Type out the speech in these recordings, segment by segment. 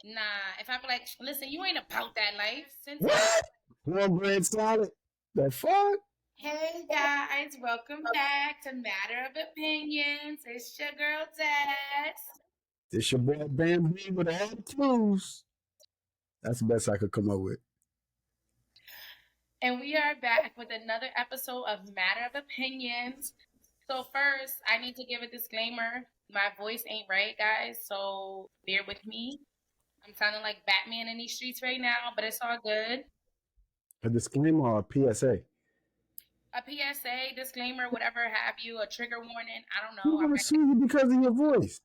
Nah, if I be like, listen, you ain't about that life. Sensitive. What? Cornbread salad? The fuck? Hey guys, welcome back to Matter of Opinions. It's your girl Dex. This your boy Bamboo with all the clues. That's the best I could come up with. And we are back with another episode of Matter of Opinions. So first, I need to give a disclaimer. My voice ain't right, guys, so bear with me. I'm sounding like Batman in these streets right now, but it's all good. A disclaimer or a PSA? A PSA, disclaimer, whatever have you, a trigger warning. I don't Who's know. gonna sue you because of your voice?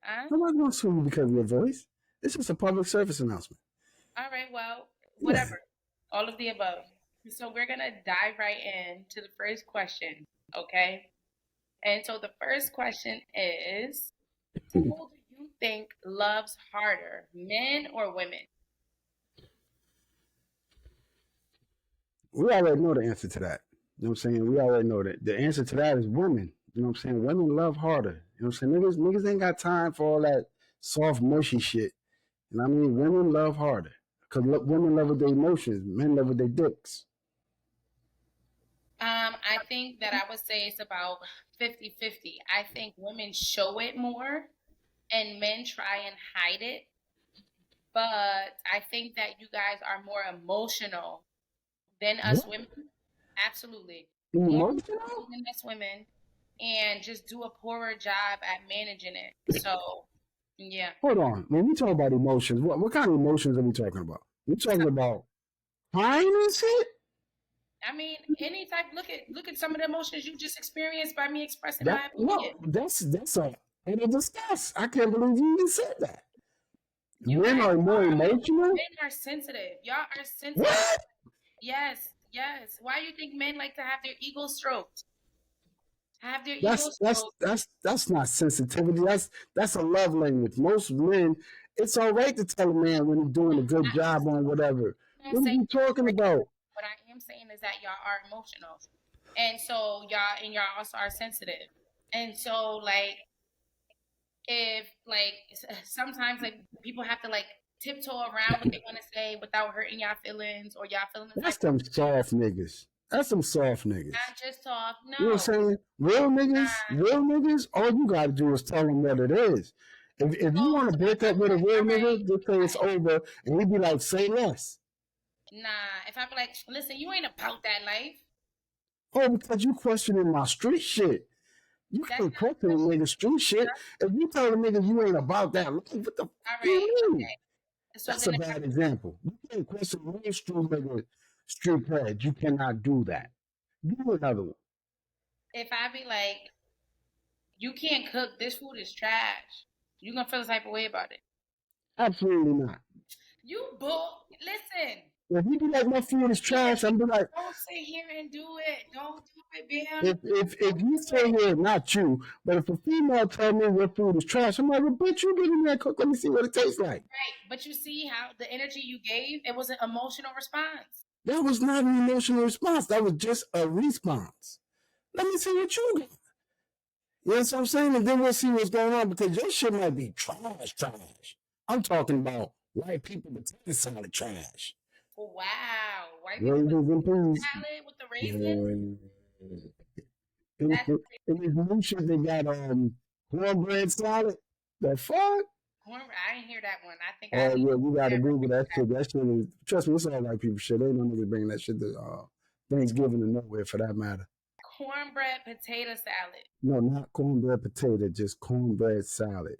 Huh? Nobody's gonna sue you because of your voice. It's just a public service announcement. All right, well, Yeah. whatever. All of the above. So we're gonna dive right in to the first question, okay? And so the first question is, who do you think loves harder, men or women? We already know the answer to that. You know what I'm saying? We already know that. The answer to that is women. You know what I'm saying? Women love harder. You know what I'm saying? Niggas ain't got time for all that soft, mushy shit. And I mean, women love harder. Because women love with their emotions. Men love with their dicks. I think that I would say it's about 50-50. I think women show it more and men try and hide it. But I think that you guys are more emotional than us What? women. Absolutely. More emotional Emotional? than us women and just do a poorer job at managing it. So, yeah. Hold on. When we talk about emotions, what kind of emotions are we talking about? We talking about crying and shit? I mean, any type. Look at some of the emotions you just experienced by me expressing That my opinion. no, that's a and a disgust. I can't believe you even said that. You Men guys are more are emotional? men are sensitive. Y'all are sensitive. What? Yes, yes. Why do you think men like to have their ego stroked? Have their ego That's that's stroked. that's that's not sensitivity. That's a love language. Most men, it's all right to tell a man when he's doing a good job on whatever. I'm What are saying you talking about? what I am saying is that y'all are emotional, and so y'all also are sensitive, and so like if like sometimes like people have to like tiptoe around what they want to say without hurting y'all feelings or y'all feeling the That's type of them soft niggas. That's some soft niggas. not just talk. You know what No, I'm saying? Real niggas, all you gotta do is tell them what it is. If so you want to break up with a real all right. nigga, just say it's over, and we be like, say less. Nah, if I be like, listen, you ain't about that life. Oh, because you questioning my street shit. You That's can't not a question a question. nigga street shit. If you tell a nigga you ain't about that life, what the fuck All do you right, mean? okay. So That's then a bad example. You can't question mainstream nigga street cred. You cannot do that. Do another one. if I be like, you can't cook, this food is trash. You gonna feel the type of way about it. Absolutely not. You bull. Listen, If you be like my food is here, trash, I'm be like, don't sit here and do it. Don't do it, Bam. if Don't you do say it. here, not you, but if a female tell me your food is trash, I'm like, well, bitch, you get in there, cook. Let me see what it tastes like. Right. But you see how the energy you gave, it was an emotional response. That was not an emotional response. That was just a response. Let me see what you got. You know what I'm saying? And then we'll see what's going on because your shit might be trash, trash. I'm talking about white people potato salad trash. Wow. White people put Raisins and peas. salad with the raisins? And That's this new shit they got cornbread salad. The fuck? cornbread. I didn't hear that one. I think I Oh need yeah, you gotta to Google that shit. That shit is trust me, it's all white people shit. They ain't no niggas bringing that shit to Thanksgiving or nowhere for that matter. cornbread potato salad. No, not cornbread potato, just cornbread salad.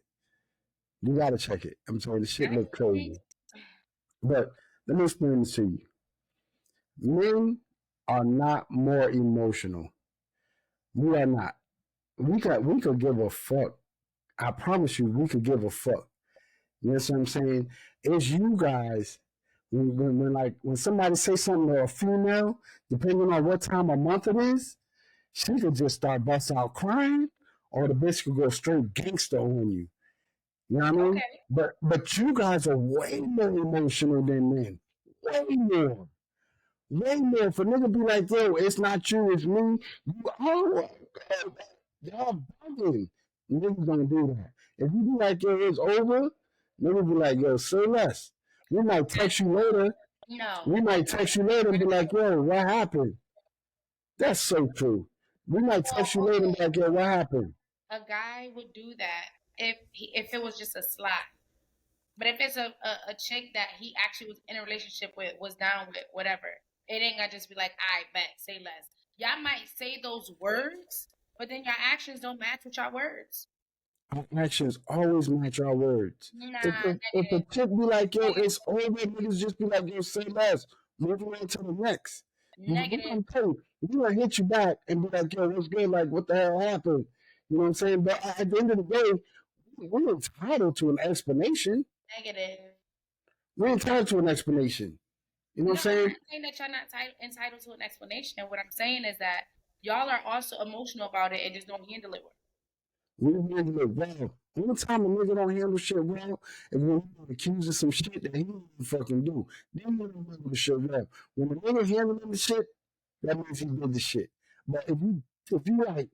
You gotta check it. I'm sorry, the shit look crazy. But let me explain this to you. Men are not more emotional. We are not. We could give a fuck. I promise you, we could give a fuck. You know what I'm saying? It's you guys. When somebody say something to a female, depending on what time of month it is, she could just start bust out crying, or the bitch could go straight gangster on you. You know what I mean? Okay. But you guys are way more emotional than men. Way more. Way more. If a nigga be like, yo, it's not you, it's me. You, oh, y'all bugging. Niggas gonna do that. If you be like, yo, it's over, Niggas be like, yo, say less. We might text you later. No, We might text you later and be like, yo, what happened? That's so true. We might text you later and be like, yo, what happened? a guy would do that if it was just a slot. But if it's a chick that he actually was in a relationship with, was down with, whatever, it ain't gonna just be like, I bet, say less. Y'all might say those words, but then your actions don't match with your words. Our actions always match our words. Nah, If the negative, chick be like, yo, it's over, niggas just be like, yo, say less. Move on to the next. We negative. gonna tell you, we gonna hit you back and be like, yo, what's good? Like, what the hell happened? You know what I'm saying? But at the end of the day, we're entitled to an explanation. Negative. We're entitled to an explanation. You know what No, I'm I'm saying? not saying that y'all not entitled to an explanation. What I'm saying is that y'all are also emotional about it and just don't handle it well. We handle it well. One time a nigga don't handle shit well, and when we accused of some shit that he didn't fucking do, then we don't handle the shit well. When a nigga handling the shit, that means he did the shit. But if you like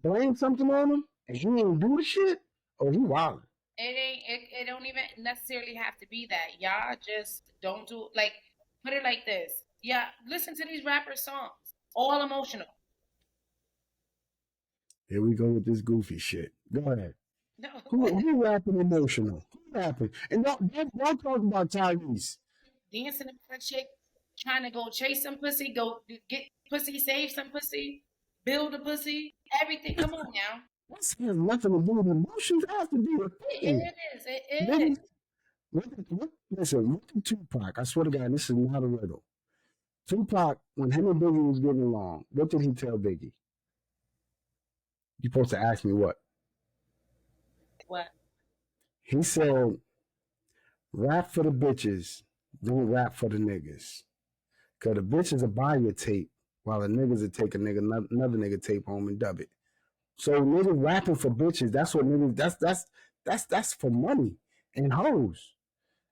blame something on him and you ain't do the shit, oh, he wildin'. It don't even necessarily have to be that. Y'all just don't do like put it like this. Yeah, listen to these rapper songs. All emotional. Here we go with this goofy shit. Go ahead. No, Who rapping emotional? Who rapping? And don't talk about Tyrese. dancing about a chick, trying to go chase some pussy, go get pussy, save some pussy, build a pussy, everything. Come on now. That has nothing to do with emotions. It has to do with thinking. It is. It is. Niggas, listen, look at Tupac. I swear to God, this is not a riddle. Tupac, when him and Biggie was getting along, what did he tell Biggie? You supposed to ask me what? What? He said, rap for the bitches, don't rap for the niggas. Cause the bitches will buy your tape while the niggas will take another nigga tape home and dub it. So niggas rapping for bitches, that's what niggas that's for money and hoes.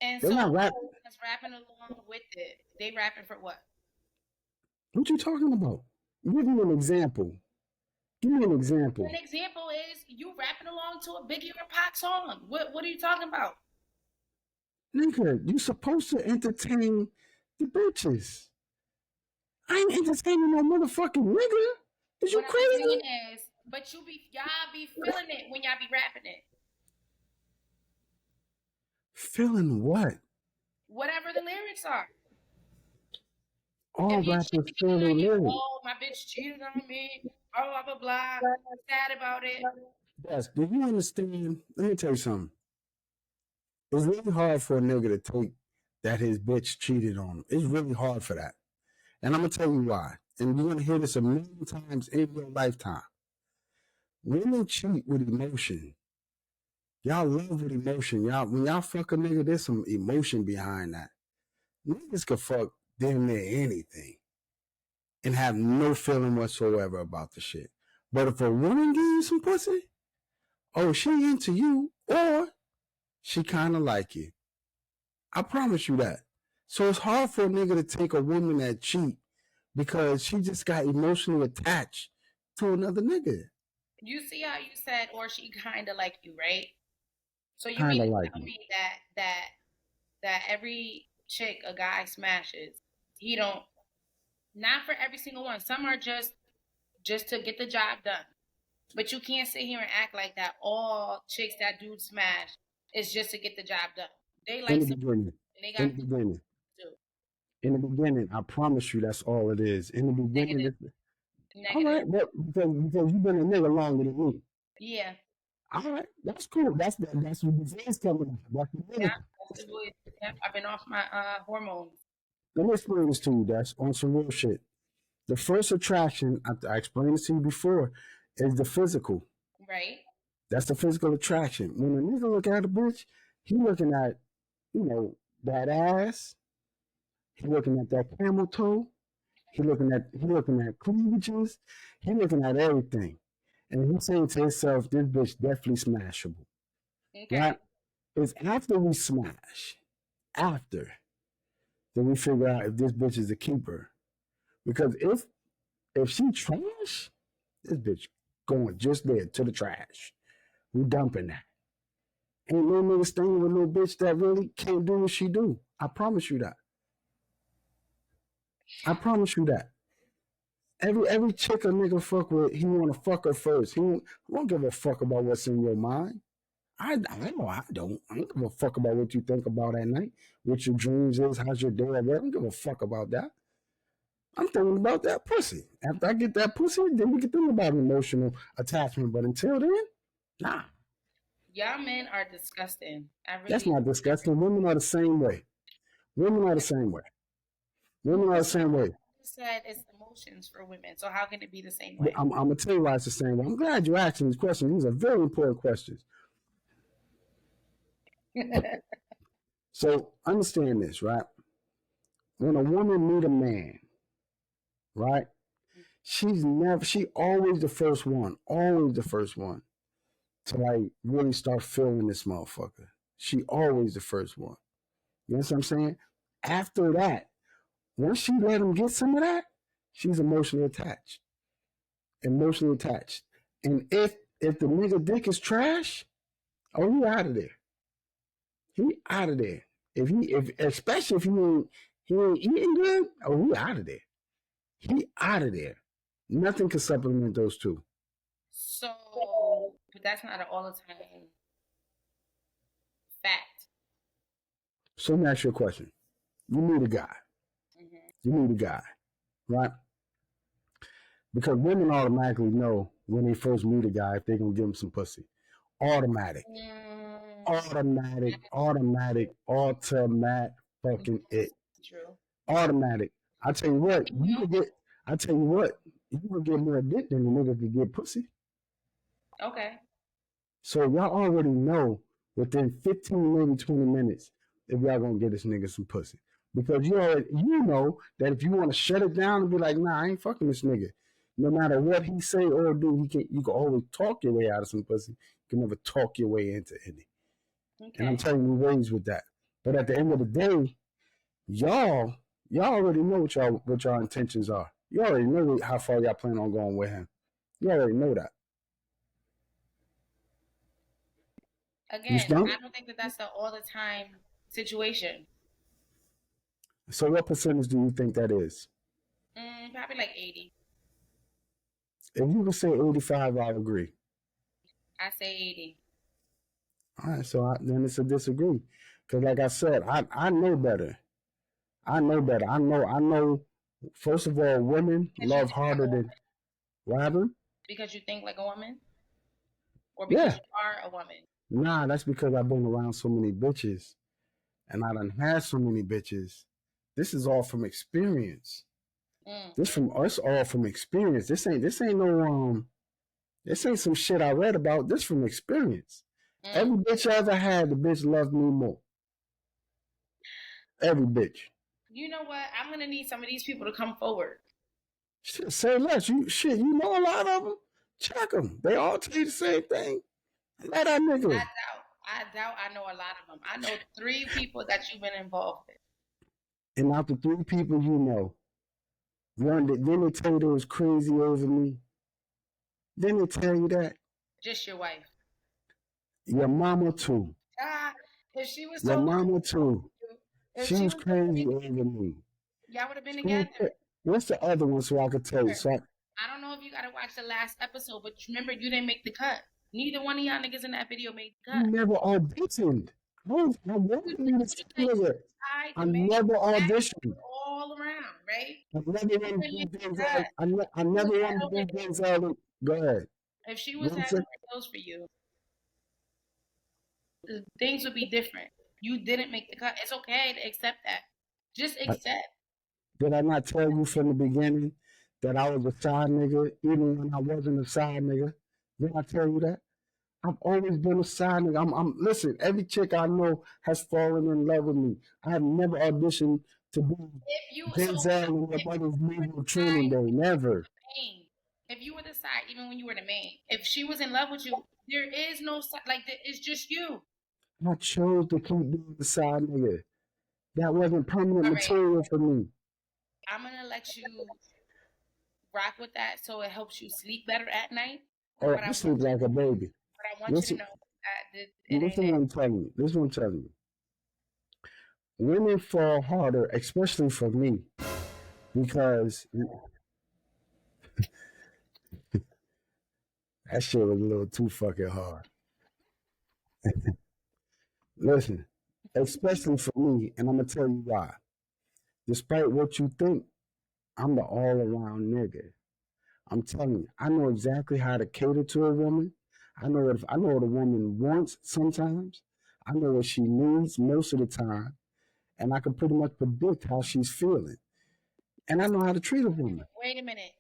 And They're so not rap. that's rapping along with it. They rapping for what? What you talking about? Give me an example. Give me an example. An example is you rapping along to a Biggie or Pac song. What are you talking about? Nigga, you supposed to entertain the bitches. I ain't entertaining no motherfucking nigga. Is you What I'm saying crazy? is, but y'all be feeling it when y'all be rapping it. Feeling what? Whatever the lyrics are. All If your chick rappers be feel their telling you, lyrics. oh, my bitch cheated on me, blah, blah, blah, blah, sad about it. Yes, do you understand? Let me tell you something. It's really hard for a nigga to take that his bitch cheated on him. It's really hard for that. And I'm gonna tell you why. And you're gonna hear this a million times in your lifetime. Women cheat with emotion. Y'all love with emotion. Y'all when y'all fuck a nigga, there's some emotion behind that. Niggas could fuck damn near anything and have no feeling whatsoever about the shit. But if a woman gives you some pussy, oh, she into you, or she kind of like you. I promise you that. So it's hard for a nigga to take a woman that cheat because she just got emotionally attached to another nigga. You see how you said, or she kind of like you, right? So you mean Kind to of like tell me. me that every chick a guy smashes, he don't, not for every single one. Some are just to get the job done. But you can't sit here and act like that. All chicks that dude smash is just to get the job done. They In like the some, beginning. and they In got the beginning. to do. In the beginning, I promise you that's all it is. In the beginning, Negative, it's all negative. right, but because you've been a nigga longer than me. Yeah, All right, that's cool. That's what the Z's coming. That's the yeah. nigga. That's the voice. Yeah, I've been off my hormones. Let me explain this to you. That's on some real shit. The first attraction, I explained this to you before, is the physical. Right? That's the physical attraction. When a nigga look at a bitch, he looking at, that ass. He looking at that camel toe. He looking at cleavages. He looking at everything. And he's saying to himself, this bitch definitely smashable. Okay. Right? It's after we smash, after, then we figure out if this bitch is a keeper. Because if she trash, this bitch going just there to the trash. We dumping that. Ain't no nigga staying with no bitch that really can't do what she do. I promise you that. I promise you that. Every chick a nigga fuck with, he wanna fuck her first. He won't give a fuck about what's in your mind. I know I don't. I don't give a fuck about what you think about at night, what your dreams is, how's your day at work. I don't give a fuck about that. I'm thinking about that pussy. After I get that pussy, then we can think about emotional attachment. But until then, nah. Y'all men are disgusting. I That's really. not disgusting. Women are the same way. Women are the same way. Women are the same way. Said it's emotions for women. So how can it be the same way? I'm gonna tell you why it's the same way. I'm glad you're asking these questions. These are very important questions. So understand this, right? When a woman meet a man, right? She always the first one, always the first one to like really start feeling this motherfucker. She always the first one. You know what I'm saying? After that, once she let him get some of that, she's emotionally attached. Emotionally attached. And if the nigga dick is trash, oh, he out of there. He out of there. If especially if he ain't eating good, oh, he out of there. He out of there. Nothing can supplement those two. So, but that's not an all the time fact. So let me ask you a question. You meet a guy. Mm-hmm. You meet a guy, right? Because women automatically know when they first meet a guy if they're gonna give him some pussy. Automatic. Mm, Automatic, fucking it. true. Automatic. I tell you what, you You? could get I tell you what, you could get more dick than a nigga could get pussy. Okay. So y'all already know within 15, maybe 20 minutes if y'all gonna get this nigga some pussy. Because you know that if you want to shut it down and be like, nah, I ain't fucking this nigga. No matter what he say or do, you can always talk your way out of some pussy. You can never talk your way into any. And I'm Okay. telling you ways with that. But at the end of the day, y'all y'all already know what y'all intentions are. You already know how far y'all plan on going with him. You already know that. You Again, don't? I don't think that that's the all the time situation. So what percentage do you think that is? Probably like 80. If you can say 85, I'll agree. I say 80. All right, then it's a disagree. Because like I said, I know better. I know better. I know. First of all, women Because you love think like a harder than woman. what happened. Because you think like a woman, or because Yeah, you are a woman. nah, that's because I've been around so many bitches, and I done had so many bitches. This is all from experience. Mm, This from us all from experience. This ain't no this ain't some shit I read about. This from experience. mm. Every bitch I ever had, the bitch loved me more. Every bitch. You know what? I'm gonna need some of these people to come forward. Shit, say less. You know a lot of them. Check them. They all tell you the same thing. Let that I nigga. doubt. I doubt. I know a lot of them. I know three people that you've been involved with. And out the three people you know, one that then they tell you they was crazy over me. Then they tell you that Just your wife. your mama too. Ah, if she was Your so mama crazy too. over you, if She she was was so crazy crazy, over me. y'all would have been She was, together. what's the other one so I could tell you? I don't know if you gotta watch the last episode, but remember you didn't make the cut. Neither one of y'all niggas in that video made the cut. You never auditioned. I wanted You to be the said you nigga. tried I to make never that auditioned. all around, right? I never You wanted didn't to make do the things cut. I She was never head wanted over to do heels. things Go ahead. If she You was know what I'm head saying? over heels for you, things would be different. You didn't make the cut. It's okay to accept that. Just I, accept. did I not tell you from the beginning that I was a side nigga, even when I wasn't a side nigga? Did I tell you that? I've always been a side nigga. Listen, every chick I know has fallen in love with me. I have never auditioned to be If you so Denzel in your if you mother's were legal the training day. Never. main, if you were the side, even when you were the main, if she was in love with you, there is no side. Like it's just you. I chose to keep being the side nigga. That wasn't permanent All right, material for me. I'm gonna let you rock with that, so it helps you sleep better at night. Or But I I want sleep you like to a know. baby. But I want you to Listen, know It Listen ain't to what it. I'm telling you. This is what I'm telling you. Women fall harder, especially for me, because that shit was a little too fucking hard. Listen, especially for me, and I'm gonna tell you why. Despite what you think, I'm the all around nigga. I'm telling you, I know exactly how to cater to a woman. I know what a woman wants sometimes. I know what she needs most of the time, and I can pretty much predict how she's feeling. And I know how to treat a woman. Wait a minute.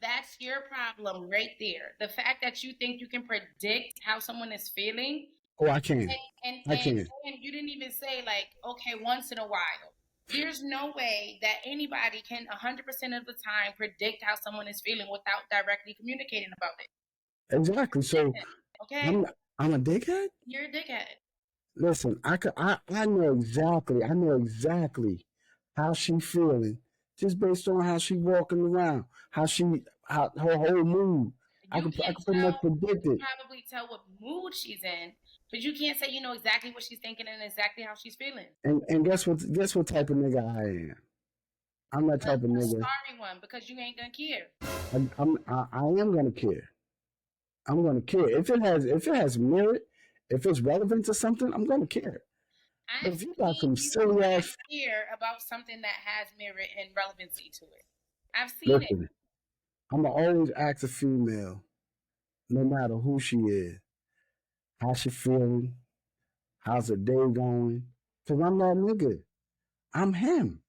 That's your problem right there. The fact that you think you can predict how someone is feeling, Oh, I can. and I and can. and you didn't even say like, okay, once in a while. There's no way that anybody can 100% of the time predict how someone is feeling without directly communicating about it. Exactly. So Okay, I'm I'm a dickhead. you're a dickhead. Listen, I know exactly how she feeling just based on how she walking around, how her whole mood. You I can can pretty tell, much predict you it. can probably tell what mood she's in, but you can't say you know exactly what she's thinking and exactly how she's feeling. And guess what type of nigga I am. I'm that type of A nigga. sorry one because you ain't gonna care. I am gonna care. I'm gonna care if it has merit, if it's relevant to something. I'm gonna care. But I've if you got seen some you silly not ass, care about something that has merit and relevancy to it. I've seen it. listen, I'm gonna always ask a female, no matter who she is, how she feeling, how's her day going. Cause I'm that nigga. I'm him.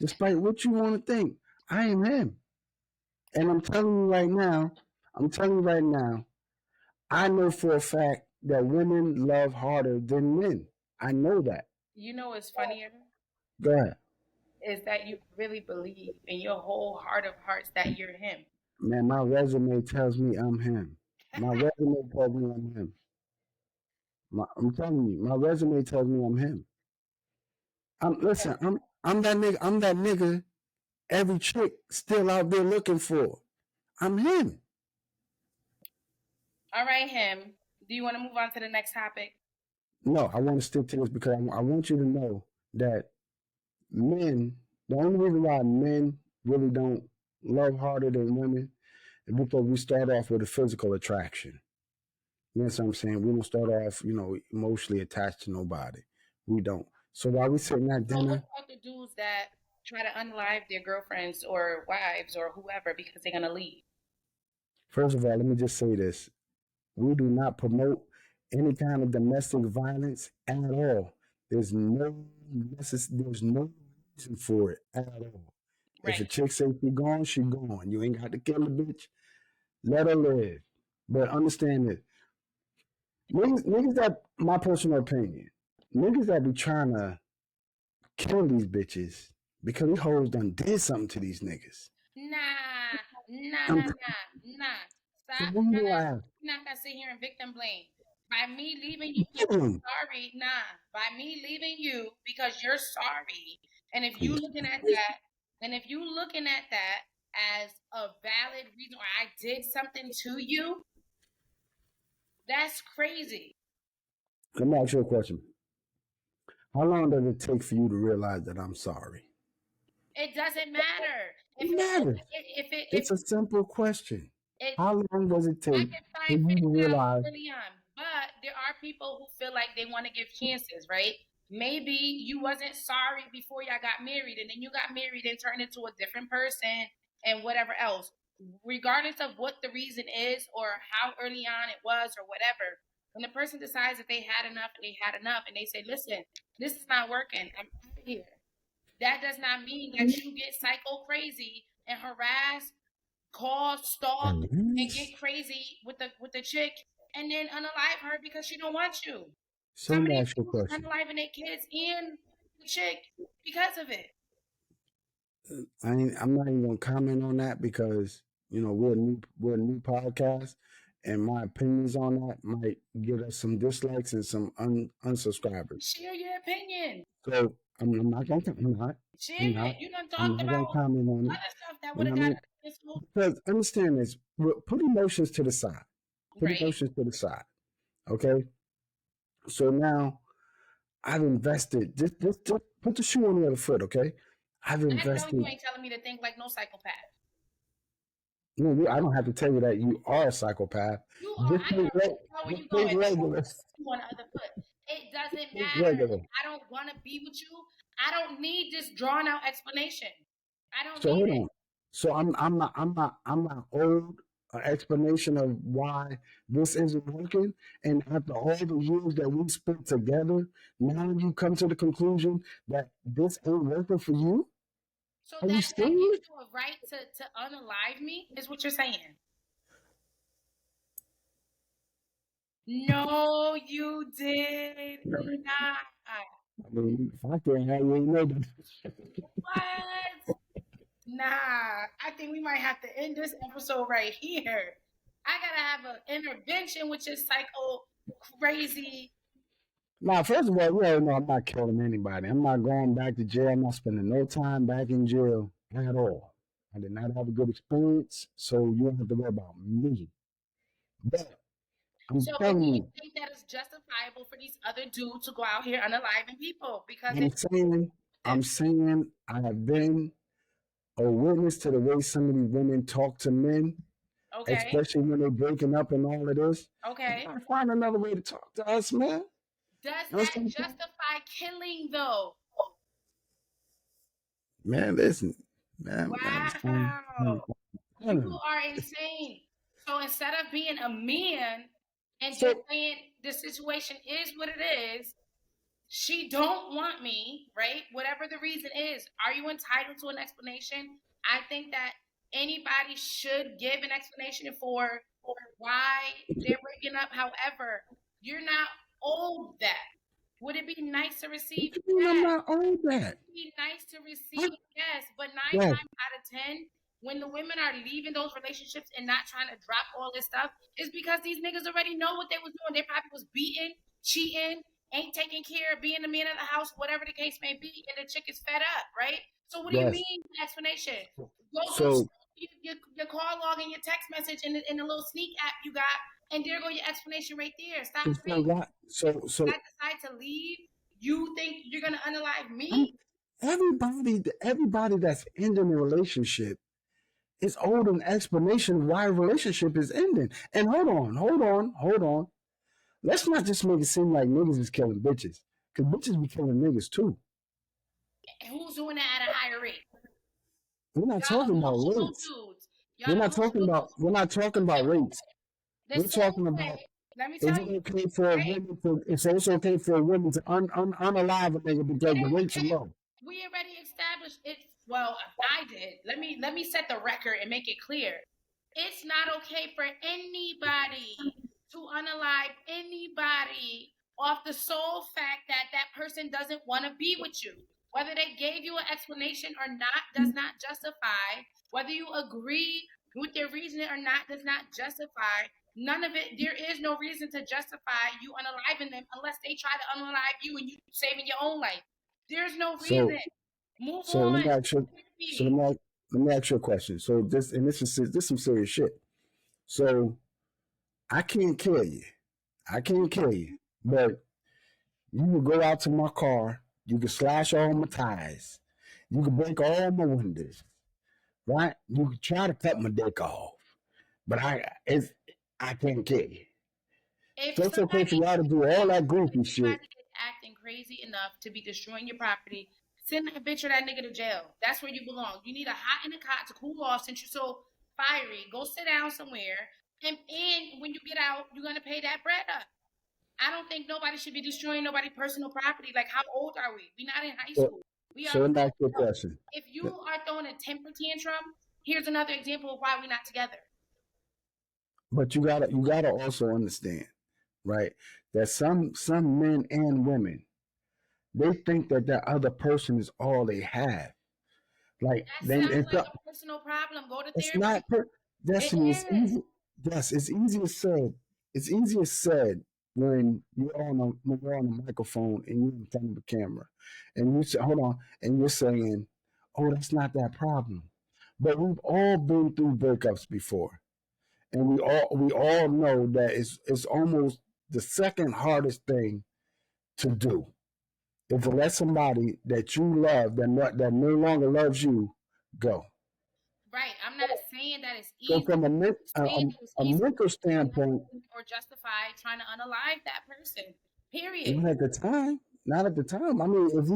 Despite what you want to think, I am him. And I'm telling you right now, I know for a fact that women love harder than men. I know that. You know what's funnier Go ahead. is that you really believe in your whole heart of hearts that you're him. Man, my resume tells me I'm him. My resume tells me I'm him. I'm telling you, my resume tells me I'm him. Listen, I'm that nigga. I'm that nigga. Every chick still out there looking for. I'm him. All right, him. Do you want to move on to the next topic? No, I want to stick to this because I want you to know that men. The only reason why men really don't love harder than women is because we start off with a physical attraction. You know what I'm saying? We don't start off, emotionally attached to nobody. We don't. So while we sitting at So what dinner, about the dudes that try to unalive their girlfriends or wives or whoever because they're gonna leave? first of all, let me just say this. We do not promote any kind of domestic violence at all. There's no reason for it at all. If a Right. chick say she gone, she gone. You ain't got to kill the bitch. Let her live. But understand this. Niggas that, my personal opinion, niggas that be trying to kill these bitches because these hoes done did something to these niggas. Nah, nah, I'm nah, nah, nah. so Stop what do trying you to. have? You're not gonna sit here and victim blame. By me leaving you because you're Damn. sorry, nah. By me leaving you because you're sorry, and if you looking at that, and if you looking at that as a valid reason, or I did something to you, that's crazy. Let me ask you a question. How long does it take for you to realize that I'm sorry? It doesn't matter It if it matters. if It's a simple question. it How long does it I take can for find you to figure it out realize? early on, but there are people who feel like they want to give chances, right? Maybe you wasn't sorry before y'all got married, and then you got married and turned into a different person and whatever else. Regardless of what the reason is or how early on it was or whatever, when the person decides that they had enough and they had enough and they say, listen, this is not working, I'm out of here. That does not mean that you get psycho crazy and harass, call, stalk, and get crazy with the chick, and then unalive her because she don't want you. So How let me many ask you a dudes question. unaliving their kids and the chick because of it? I'm not even gonna comment on that because we're a new podcast, and my opinions on that might get us some dislikes and some unsubscribers. Share your opinion. So I'm not gonna. Share I'm not. it. You done I'm talked not about gonna comment on it. other stuff that You would know have what I got mean? this whole Because understand this. Put emotions to the side. Put right. emotions to the side. Okay, so now I've invested. Just put the shoe on the other foot. Okay, I've I know you invested. ain't telling me to think like no psychopath. You know, I don't have to tell you that you are a psychopath. You are. Just I think, know where just you think going. regular. You on the other foot. It doesn't Think matter. regular. If I don't want to be with you, I don't need this drawn out explanation. I don't So need hold it. on. So I'm not owed an explanation of why this isn't working. And after all the years that we spent together, now you come to the conclusion that this ain't working for you. So Are you that gives serious? you a right to unalive me, is what you're saying. No, you did No. not. I mean, if I can't have you, ain't nobody. What? Nah. I think we might have to end this episode right here. I gotta have an intervention with your psycho crazy. Now, first of all, you already know I'm not killing anybody. I'm not going back to jail. I'm not spending no time back in jail at all. I did not have a good experience, so you don't have to worry about me. But I'm So, but do telling you you, think that it's justifiable for these other dudes to go out here unaliving people? Because I'm it's saying, I'm saying I have been a witness to the way some of these women talk to men, okay. especially when they're breaking up and all of this. You Okay. gotta find another way to talk to us, man. Does You know what that I'm saying? justify killing though? Man, listen, man, it's fine. Wow. You are insane. So instead of being a man and just So, saying the situation is what it is, she don't want me, right? Whatever the reason is, are you entitled to an explanation? I think that anybody should give an explanation for why they're breaking up. However, you're not owed that. Would it be nice to receive? what you mean I'm Yes. not on that? Be nice to receive, What? yes, but nine Yes, times out of 10, when the women are leaving those relationships and not trying to drop all this stuff, it's because these niggas already know what they was doing. They probably was beating, cheating, ain't taking care of being the man of the house, whatever the case may be, and the chick is fed up, right? So what do you yes. mean explanation? Go through So, your call log and your text message in the little sneak app you got, and there go your explanation right there. Stop so playing. what? So I decide to leave. You think you're gonna unalive I'm me? everybody that's ending a relationship is owed an explanation why a relationship is ending. And hold on. Let's not just make it seem like niggas is killing bitches, because bitches be killing niggas too. Who's doing that at a higher rate? We're not Y'all talking about emotional rates. dudes. Y'all emotional dudes. We're not talking about rates. The We're same talking about, way. Let me is tell it you, okay for a right? woman to it's also okay for a woman to unalive a nigga because the rates are low. We already established it. Well, I did. Let me set the record and make it clear. It's not okay for anybody to unalive anybody off the sole fact that that person doesn't want to be with you. Whether they gave you an explanation or not does not justify. Whether you agree with their reasoning or not does not justify. None of it. There is no reason to justify you unaliving them unless they try to unalive you and you saving your own life. There's no reason. So Move so let on. me ask you so Therapy. let me ask you a question. So this is some serious shit. So I can't kill you. I can't kill you. But you can go out to my car, you can slash all my tires, you can break all my windows, right? You can try to cut my dick off. But I can't kill you. If So it's okay for somebody y'all to do all that goofy shit. somebody is acting crazy enough to be destroying your property, send that bitch or that nigga to jail. That's where you belong. You need a hot in a cot to cool off since you're so fiery. Go sit down somewhere, and when you get out, you're gonna pay that bread up. I don't think nobody should be destroying nobody's personal property. Like, how old are we? We're not in high So, school. We are so let me ask grown you a up. question. If you are throwing a temper tantrum, here's another example of why we're not together. But you gotta also understand, right? That some men and women, they think that that other person is all they have. Like That they sounds it's, like a personal problem. Go to it's therapy. not per- It Destiny. It's is. easy. Yes, it's easier said. It's easier said when you're on a microphone and you're in front of a camera, and you say, "Hold on," and you're saying, "Oh, that's not that problem." But we've all been through breakups before, and we all know that it's almost the second hardest thing to do is to let somebody that you love that no longer loves you go. Right. I'm not saying that it's So easy. from I'm saying it's a easy mental to standpoint, or justify trying to unalive that person. Period. not at the time, not at the time. I mean, if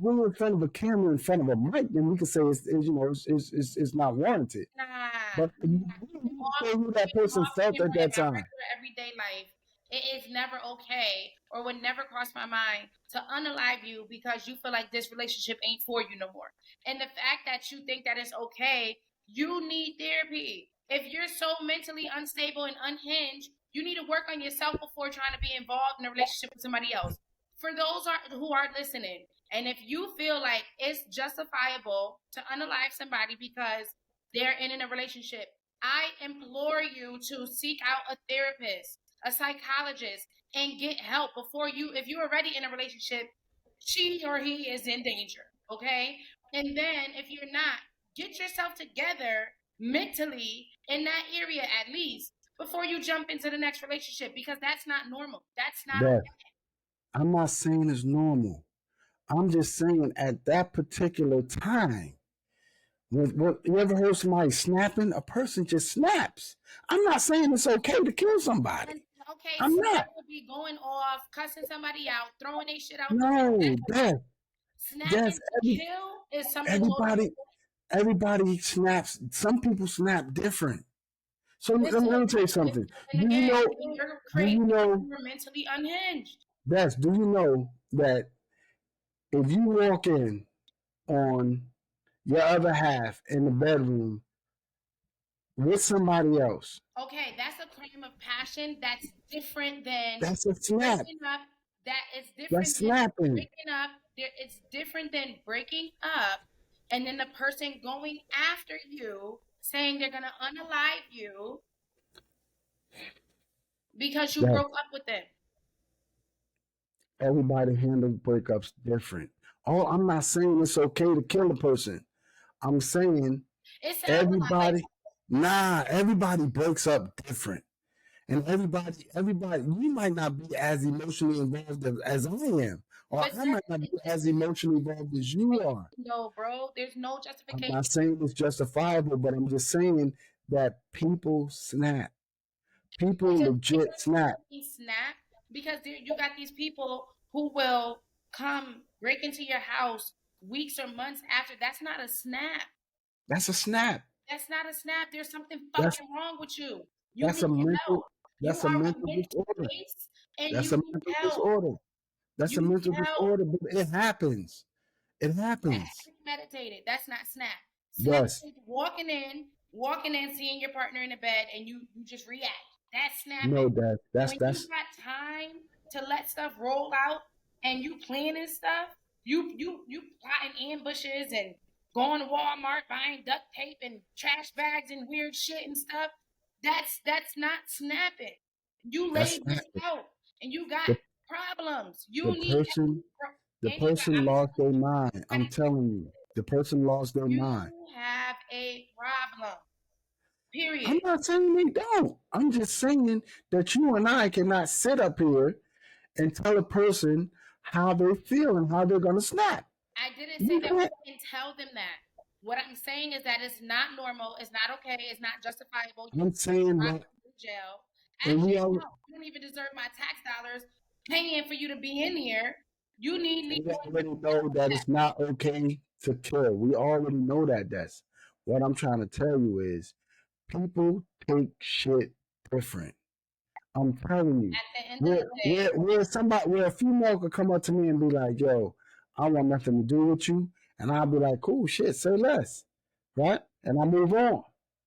we were in front of a camera, in front of a mic, then we could say it's not warranted. Nah. But you say who that person Off felt camera at in that my time. regular everyday life, it is never okay or would never cross my mind to unalive you because you feel like this relationship ain't for you no more. And the fact that you think that it's okay, you need therapy. If you're so mentally unstable and unhinged, you need to work on yourself before trying to be involved in a relationship with somebody else. For those who are listening, and if you feel like it's justifiable to unalive somebody because they're in a relationship, I implore you to seek out a therapist, a psychologist, and get help before you, if you're already in a relationship, she or he is in danger. Okay. And then if you're not, get yourself together mentally in that area at least before you jump into the next relationship because that's not normal. That's not That I'm not saying it's normal. I'm just saying at that particular time, you ever heard somebody snapping? A person just snaps. I'm not saying it's okay to kill okay. somebody. Okay, I'm snap not. would be going off, cussing somebody out, throwing their shit out the window. No, That's okay. Death, Snapping to every, kill is something totally everybody, different. everybody snaps. Some people snap different. So Listen, let me tell you listen, something. and Do you again, know? you're Do crazy you because know? you're mentally unhinged. Do you know that if you walk in on your other half in the bedroom with somebody else, Okay, that's a claim of passion. That's different than that's a snap. breaking up. That is That's different than snapping. breaking up. It's different than breaking up and then the person going after you, saying they're gonna unalive you because you That broke up with them. everybody handles breakups different. Oh, I'm not saying it's okay to kill a person. I'm saying It sounds a lot like everybody, nah, everybody breaks up different. And everybody, you might not be as emotionally involved as I am, or but I might not be as emotionally involved as you are. no, bro. There's no I'm justification. not saying it's justifiable, but I'm just saying that people snap. People It's a legit difference snap. between snap because you got these people who will come break into your house weeks or months after. That's not a snap. That's a snap. That's not a snap. There's something That's fucking wrong with you. You that's a need mental help. You that's a are a mental mental disorder. case and That's you a need mental help. disorder. That's You a need mental help. disorder, but it happens. It happens. That's premeditated. That's not snap. Snap Yes. is walking in, seeing your partner in the bed, and you just react. That's snapping. No, that that's When you that's got time to let stuff roll out and you planning stuff, you plotting ambushes and going to Walmart buying duct tape and trash bags and weird shit and stuff. That's not snapping. You that's laid this not out and you got the problems. the You need person the and you got person lost their mind. I'm telling you, the person lost their mind. you have a problem. I'm Period. not saying they don't. I'm just saying that you and I cannot sit up here and tell a person how they feel and how they're gonna snap. I didn't say We that we can't. can tell them that. What I'm saying is that it's not normal, it's not okay, it's not justifiable. You I'm saying drop that, in jail. and we Actually, all no, you don't even deserve my tax dollars paying for you to be in here. You need we legal. already know that it's not okay to kill. We already know that. That's what I'm trying to tell you is people take shit different. I'm telling you, At the end of the day, where a female could come up to me and be like, "Yo, I want nothing to do with you," and I'll be like, "Cool, shit, say less," right? And I move on,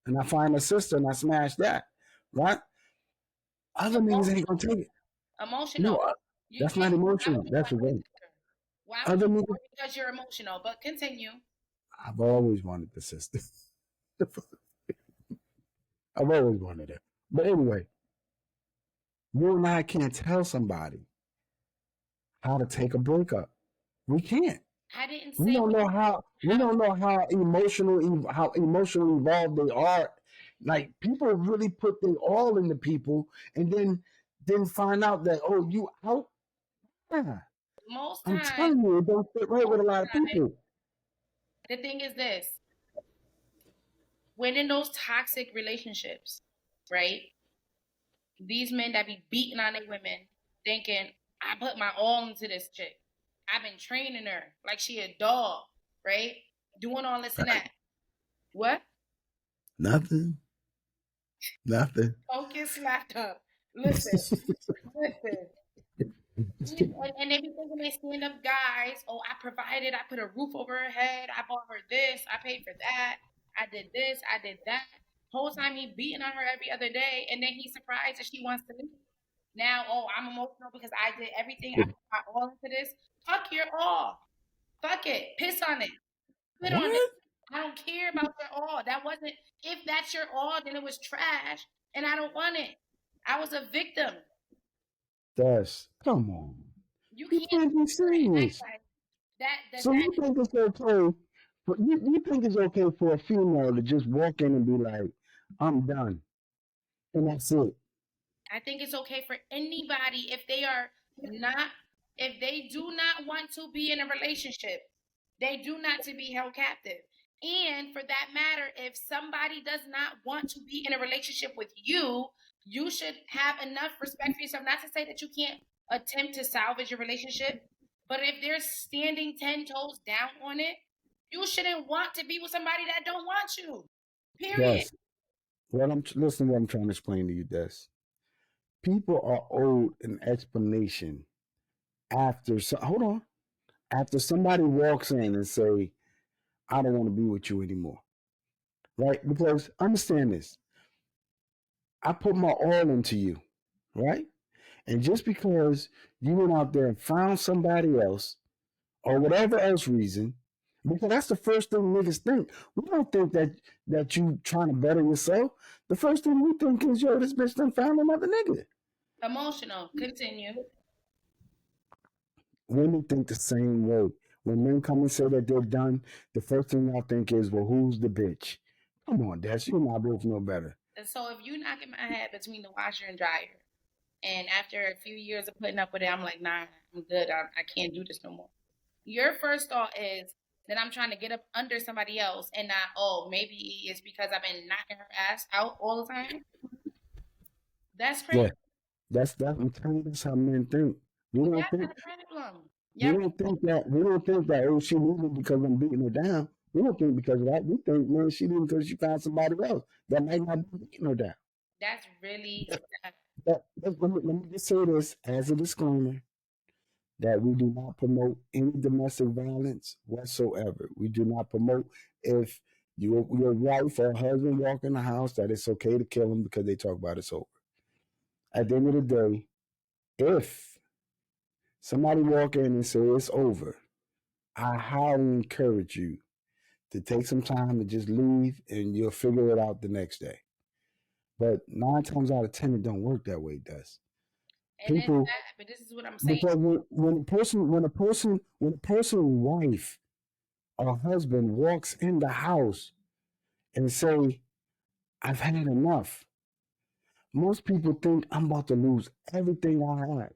and I find a sister and I smash that, right? Other niggas ain't gonna take it. No, emotional. You that's can't. not Why emotional. would you That's want that revenge. sister? Why would Other you? niggas, Because you're emotional. But continue. I've always wanted the sister. I've always wanted it. But anyway, you and I can't tell somebody how to take a breakup. We can't. I didn't We say don't know how. We how. don't know how emotionally involved they are. Like people really put their all into people, and then then find out that, oh, you out. Yeah, Most I'm times, telling you, it don't fit right with most a lot of times, people. the thing is this: when in those toxic relationships, right? These men that be beating on their women, thinking, I put my all into this chick. I've been training her like she a dog, right? Doing all this and that. What? Nothing, nothing. Don't get slapped up. Listen, listen. And they be thinking they stand up guys. Oh, I provided. I put a roof over her head. I bought her this. I paid for that. I did this. I did that. Whole time he beating on her every other day, and then he's surprised that she wants to leave. Now, oh, I'm emotional because I did everything. I put my all into this. Fuck your all. Fuck it. Piss on it. Spit on it. What? I don't care about your all. That wasn't. If that's your all, then it was trash, and I don't want it. I was a victim. That's come on. You You can't can't be act serious. like that. So you think it's okay? You think it's okay for a female to just walk in and be like, "I'm done," and that's it? I think it's okay for anybody if they are not, if they do not want to be in a relationship, they do not to be held captive. And for that matter, if somebody does not want to be in a relationship with you, you should have enough respect for yourself. Not to say that you can't attempt to salvage your relationship, but if they're standing 10 toes down on it, you shouldn't want to be with somebody that don't want you. Period. That's what I'm. Listen, to what I'm trying to explain to you. This people are owed an explanation after. Hold on. After somebody walks in and say, "I don't want to be with you anymore," right? Because understand this. I put my all into you, right? And just because you went out there and found somebody else or whatever else reason, because that's the first thing niggas think. We don't think that you trying to better yourself. The first thing we think is, yo, this bitch done found another nigga. Emotional. Continue. Women think the same way. When men come and say that they're done, the first thing I think is, well, who's the bitch? Come on, Dash, you and I both know better. And so if you knocking my head between the washer and dryer, and after a few years of putting up with it, I'm like, nah, I'm good. I can't do this no more. Your first thought is that I'm trying to get up under somebody else and not, oh, maybe it's because I've been knocking her ass out all the time. That's Yeah, crazy. that's I'm telling you, that's how men think. We don't That's think the problem. we Yeah, don't think that we don't think that, oh, she leaving because I'm beating her down. We don't think because of that. We think, man, she leaving because she found somebody else that might not be beating her down. that's really sad. Let me just say this as a disclaimer that we do not promote any domestic violence whatsoever. We do not promote if your wife or husband walk in the house that it's okay to kill them because they talk about it's over. At the end of the day, if somebody walk in and say it's over, I highly encourage you to take some time to just leave and you'll figure it out the next day. But 9 times out of 10, it don't work that way, it does. And it's People, sad, but this is what I'm saying. because when a person's wife or husband walks in the house and say, I've had enough, most people think I'm about to lose everything I have,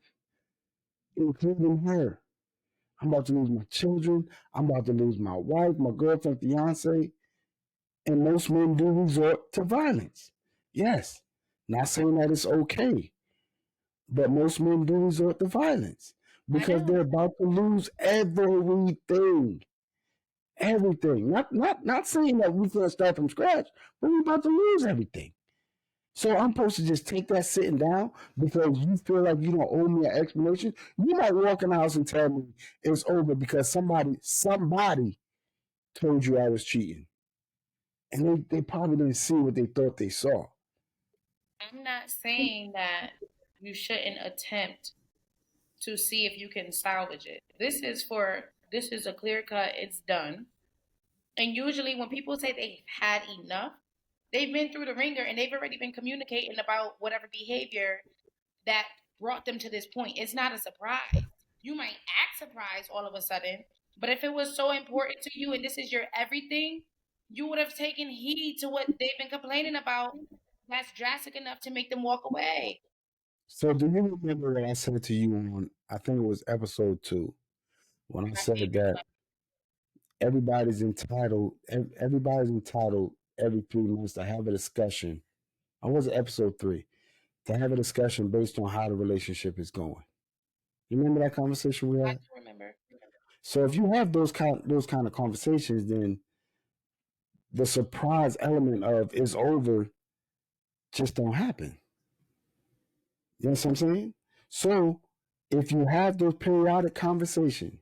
including her. I'm about to lose my children. I'm about to lose my wife, my girlfriend, fiance. And most men do resort to violence. Yes, not saying that it's okay, but most men do resort to violence I because know. they're about to lose everything. Everything. Not saying that we can't start from scratch, but we're about to lose everything. So I'm supposed to just take that sitting down because you feel like you don't owe me an explanation. You might walk in the house and tell me it's over because somebody told you I was cheating. And they probably didn't see what they thought they saw. I'm not saying that you shouldn't attempt to see if you can salvage it. This is a clear cut, it's done. And usually when people say they've had enough, they've been through the ringer and they've already been communicating about whatever behavior that brought them to this point. It's not a surprise. You might act surprised all of a sudden, but if it was so important to you and this is your everything, you would have taken heed to what they've been complaining about. That's drastic enough to make them walk away. So do you remember what I said to you on? I think it was episode 2 when I My said favorite that one. everybody's entitled every 3 months to have a discussion. I was episode 3 to have a discussion based on how the relationship is going. You remember that conversation we I had? do remember. So if you have those kind of conversations, then the surprise element of it's over just don't happen. You know what I'm saying? So if you have those periodic conversations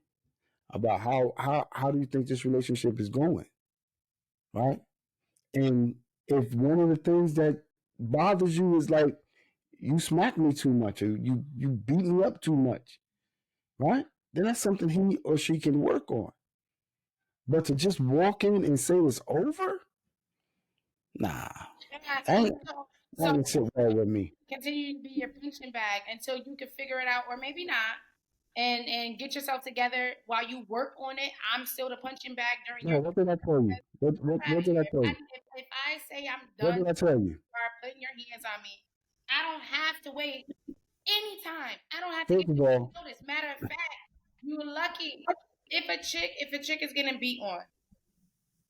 about how do you think this relationship is going, right? And if one of the things that bothers you is like you smack me too much or you beat me up too much, right? Then that's something he or she can work on. But to just walk in and say it's over, nah, Yeah, that and ain't, that so ain't sit well with me. continue to be your punching bag until you can figure it out, or maybe not, and get yourself together while you work on it. I'm still the punching bag during No, your what did I tell you? out What of did I here. tell you? If I say I'm What done, did I tell you? start putting your hands on me. I don't have to wait anytime. I don't have to give First of you all, notice. Matter of fact, you're lucky. If a chick is getting beat on,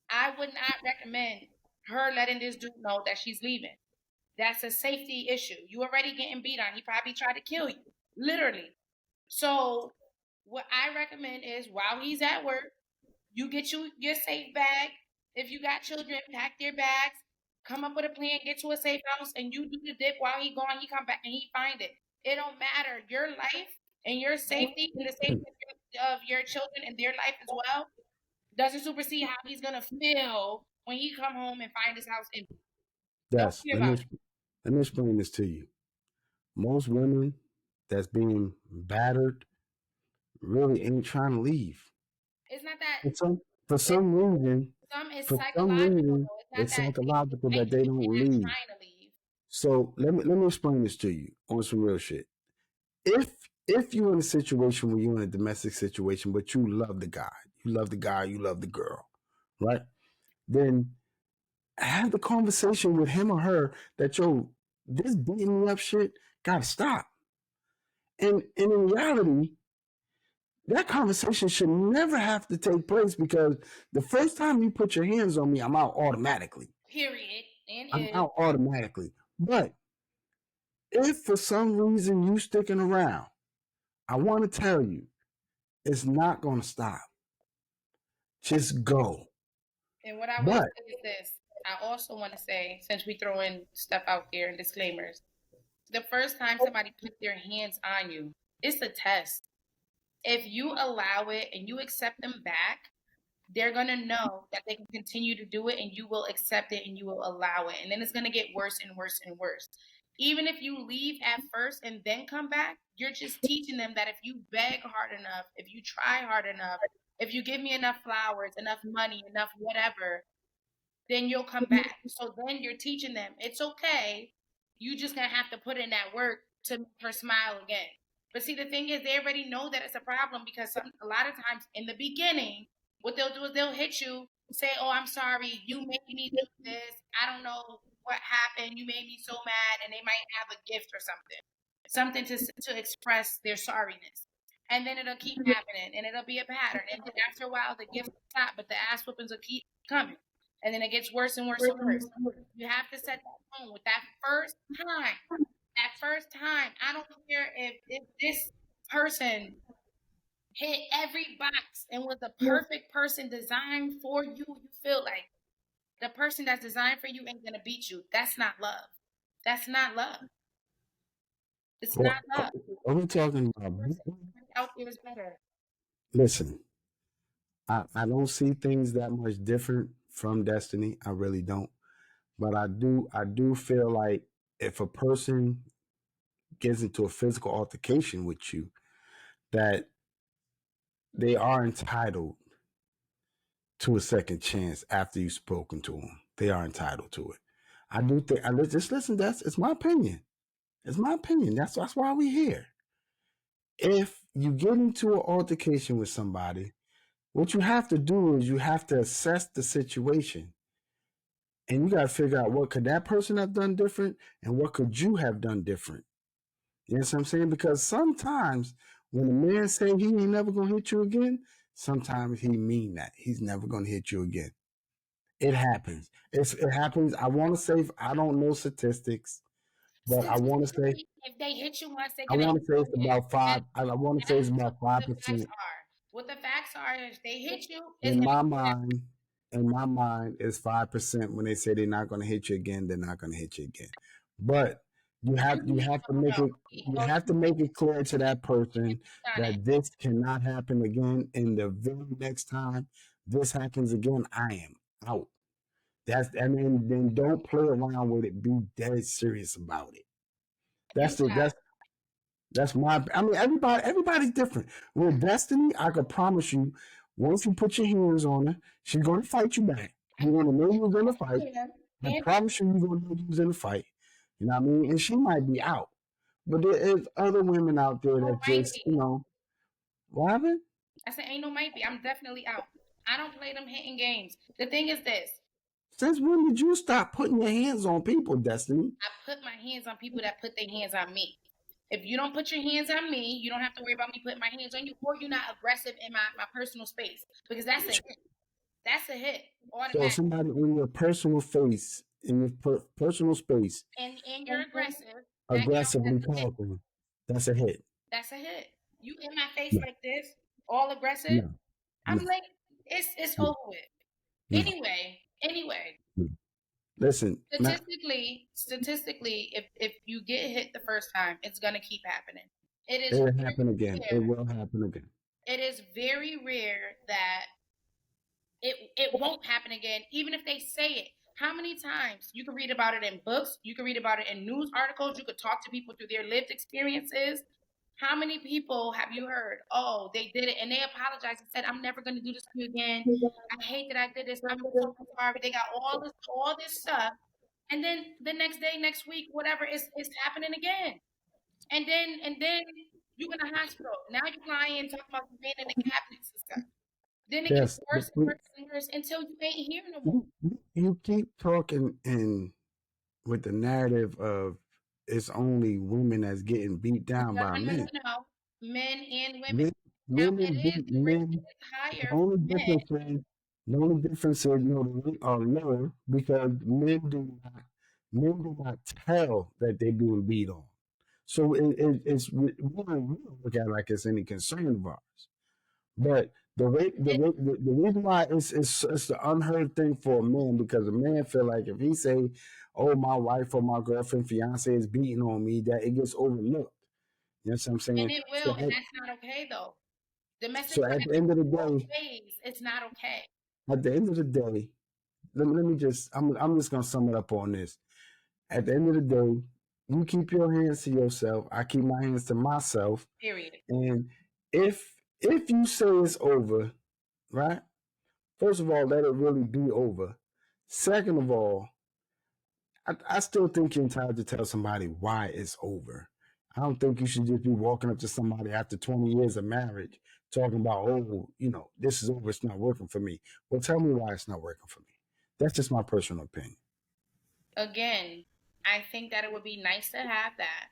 I would not recommend her letting this dude know that she's leaving. That's a safety issue. You already getting beat on. He probably tried to kill you, literally. So what I recommend is while he's at work, you get you your safe bag. If you got children, pack their bags. Come up with a plan. Get to a safe house, and you do the dip while he gone. He come back and he find it. It don't matter. Your life and your safety and the safety of your children and their life as well doesn't supersede how he's gonna feel when he come home and find his house empty. Don't yes, worry about it. let me explain this to you. Most women that's being battered really ain't trying to leave. It's not that. For some for It's some reason, some is for some psychological reason, though. It's not it's that they psychological like that they you and don't they're not leave. trying to leave. So let me explain this to you on some real shit. If you're in a situation where you're in a domestic situation, but you love the girl, right? Then have the conversation with him or her that this beating me up shit gotta stop. And in reality, that conversation should never have to take place because the first time you put your hands on me, I'm out automatically. Period. And I'm is out automatically. But if for some reason you sticking around, I want to tell you, it's not gonna stop. Just go. and what I will But say is this. I also want to say, since we throw in stuff out there and disclaimers, the first time somebody puts their hands on you, it's a test. If you allow it and you accept them back, they're going to know that they can continue to do it and you will accept it and you will allow it. And then it's going to get worse and worse and worse. Even if you leave at first and then come back, you're just teaching them that if you beg hard enough, if you try hard enough, if you give me enough flowers, enough money, enough whatever, then you'll come back. So then you're teaching them it's okay. You just gonna have to put in that work to make her smile again. But see, the thing is, they already know that it's a problem because a lot of times in the beginning, what they'll do is they'll hit you, say, "Oh, I'm sorry, you made me do this. I don't know what happened. You made me so mad," and they might have a gift or something to express their sorriness. And then it'll keep happening, and it'll be a pattern. And then after a while, the gift will stop, but the ass whoopings will keep coming, and then it gets worse and worse and worse. You have to set that tone with that first time. That first time, I don't care if this person hit every box and was the perfect person designed for you. You feel like the person that's designed for you ain't gonna beat you. That's not love. That's not love. It's what not love. are we talking The about? person out there is better. Listen, I don't see things that much different from Destiny. I really don't. But I do feel like if a person gets into a physical altercation with you, that they are entitled to a second chance after you've spoken to them. They are entitled to it. I do think. Just listen. That's it's my opinion. It's my opinion. That's why we're here. If you get into an altercation with somebody, what you have to do is you have to assess the situation, and you got to figure out what could that person have done different, and what could you have done different. You know what I'm saying? Because sometimes when a man say he ain't never gonna hit you again, sometimes he mean that. He's never gonna hit you again. It happens. It happens. I want to say I don't know statistics, but Statistically, if they hit you once, they're I gonna hit want to say you it's again. about five. I want to say That's it's about what five the facts percent. are. What the facts are, if they hit you, it's In gonna my be mind, in my mind, is 5% when they say they're not going to hit you again. They're not going to hit you again. But you usually have to no, make no, it you no, have to make it clear to that you've person done it. that this cannot happen again. And the very next time this happens again, I am out. Then don't play around with it. Be dead serious about it. You That's the that's my. I mean, everybody's different. With Destiny, I could promise you, once you put your hands on her, she's gonna fight you back. You're gonna know you was in a fight. can, I and promise you, you're gonna know you was in a fight. You know what I mean? And she might be out, but there is other women out there no that might just, be. what happened? I said ain't no might be. I'm definitely out. I don't play them hitting games. The thing is this: Since when did you stop putting your hands on people, Destiny? I put my hands on people that put their hands on me. If you don't put your hands on me, you don't have to worry about me putting my hands on you, or you're not aggressive in my personal space because that's a hit. That's a hit So automatic. somebody in your personal face, in your personal space, And you're aggressive. That counts as aggressively a hit. talking, that's a hit. That's a hit. You in my face No, like this, all aggressive. no, I'm no, like, it's no, over with. no. Anyway, no. Listen, Matt, statistically, if you get hit the first time, it's gonna keep happening. It is it'll happen very again. It rare. will happen again. It is very rare that it won't happen again, even if they say it. How many times you can read about it in books, you can read about it in news articles, you could talk to people through their lived experiences. How many people have you heard? Oh, they did it and they apologized and said, "I'm never going to do this to you again. I hate that I did this. I'm so sorry." They got all this stuff, and then the next day, next week, whatever is happening again, and then you in the hospital. Now you're lying, talking about you being in the cabinets and stuff. Then it gets Yes, but worse and worse and worse until you ain't here no more. you keep talking and with the narrative of it's only women that's getting beat down No, by no, no, men. no, no. Men and women. Men, Now women beat the rate men. is The higher only for men. difference is the only difference is the rate are lower because men do not tell that they're being beat on. So we don't look at it like it's any concern of ours. But It, the reason why it's the unheard thing for a man because a man feel like if he say, "Oh, my wife or my girlfriend, fiance is beating on me," that it gets overlooked. You know what I'm and saying? it will, and that's not okay though. Domestic So at the violence end of the both day, ways. It's not okay. at the end of the day, let me just I'm just gonna sum it up on this. At the end of the day, you keep your hands to yourself. I keep my hands to myself. Period. And if you say it's over, right? First of all, let it really be over. Second of all, I still think you're entitled to tell somebody why it's over. I don't think you should just be walking up to somebody after 20 years of marriage talking about, oh, this is over. It's not working for me. Well, tell me why it's not working for me. That's just my personal opinion. Again, I think that it would be nice to have that.